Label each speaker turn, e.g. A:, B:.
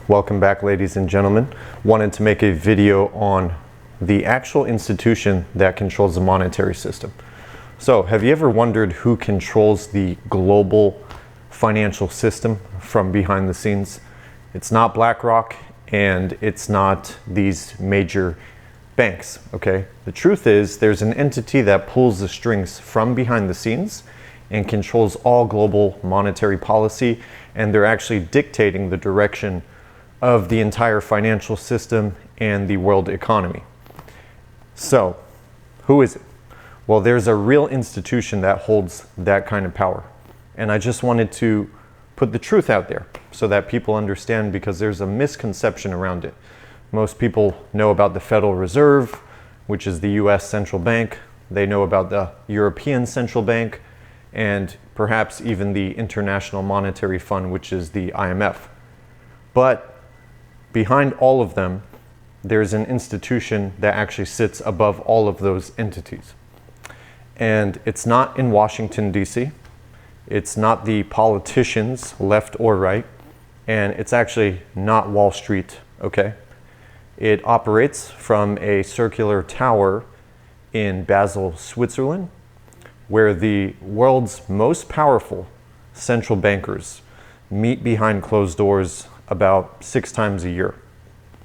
A: Welcome back, ladies and gentlemen. Wanted to make a video on the actual institution that controls the monetary system. So, have you ever wondered who controls the global financial system from behind the scenes? It's not BlackRock and it's not these major banks, okay? The truth is there's an entity that pulls the strings from behind the scenes and controls all global monetary policy, and they're actually dictating the direction of the entire financial system and the world economy. So, who is it? Well, there's a real institution that holds that kind of power. And I just wanted to put the truth out there so that people understand, because there's a misconception around it. Most people know about the Federal Reserve, which is the US central bank. They know about the European Central Bank, and perhaps even the International Monetary Fund, which is the IMF. But behind all of them, there's an institution that actually sits above all of those entities. And it's not in Washington, D.C. It's not the politicians, left or right. And it's actually not Wall Street, okay? It operates from a circular tower in Basel, Switzerland, where the world's most powerful central bankers meet behind closed doors about 6 times a year.